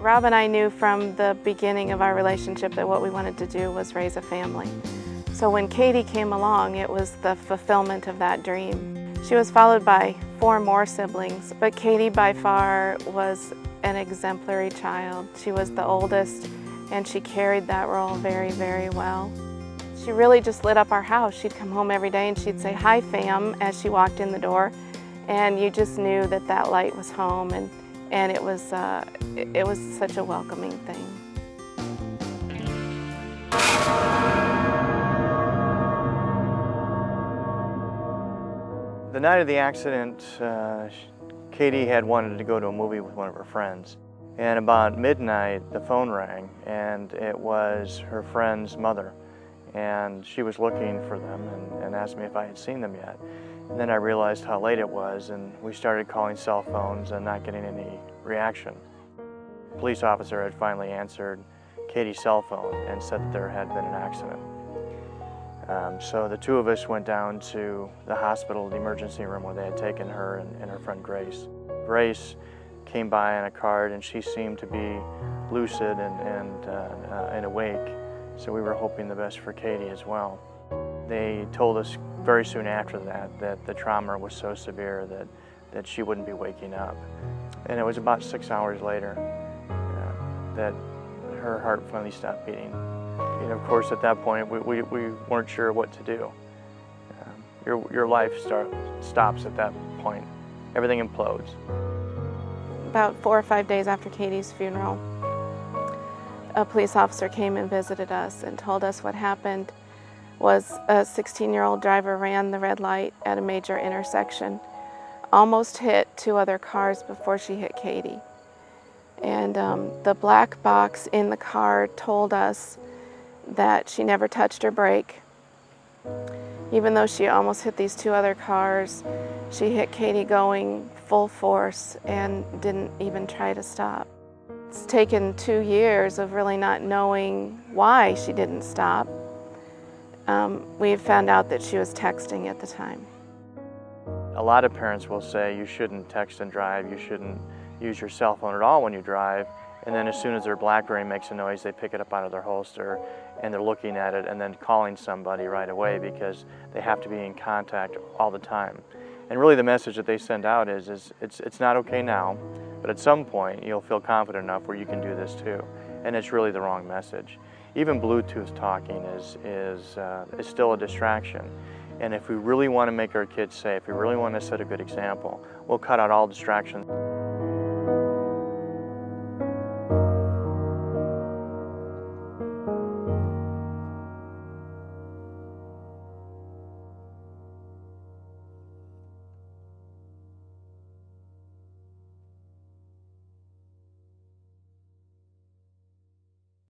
Rob and I knew from the beginning of our relationship that what we wanted to do was raise a family. So when Cady came along, it was the fulfillment of that dream. She was followed by 4 more siblings, but Cady by far was an exemplary child. She was the oldest, and she carried that role very, very well. She really just lit up our house. She'd come home every day and she'd say, "Hi, fam," as she walked in the door, and you just knew that that light was home, and it was such a welcoming thing. The night of the accident, Cady had wanted to go to a movie with one of her friends. And about midnight, the phone rang, and it was her friend's mother. And she was looking for them and asked me if I had seen them yet. And then I realized how late it was, and we started calling cell phones and not getting any reaction. A police officer had finally answered Cady's cell phone and said that there had been an accident. So the 2 of us went down to the hospital, the emergency room, where they had taken her and her friend Grace. Grace came by on a cart, and she seemed to be lucid and awake, so we were hoping the best for Cady as well. They told us very soon after that the trauma was so severe that she wouldn't be waking up. And it was about 6 hours later that her heart finally stopped beating. And of course, at that point, we weren't sure what to do. Your life stops at that point. Everything implodes. About 4 or 5 days after Cady's funeral, a police officer came and visited us and told us what happened was a 16-year-old driver ran the red light at a major intersection, almost hit 2 other cars before she hit Cady. And the black box in the car told us that she never touched her brake. Even though she almost hit these 2 other cars, she hit Cady going full force and didn't even try to stop. It's taken 2 years of really not knowing why she didn't stop. We found out that she was texting at the time. A lot of parents will say you shouldn't text and drive, you shouldn't use your cell phone at all when you drive, and then as soon as their BlackBerry makes a noise, they pick it up out of their holster and they're looking at it and then calling somebody right away because they have to be in contact all the time. And really the message that they send out is it's not okay now, but at some point you'll feel confident enough where you can do this too. And it's really the wrong message. Even Bluetooth talking is still a distraction. And if we really want to make our kids safe, if we really want to set a good example, we'll cut out all distractions.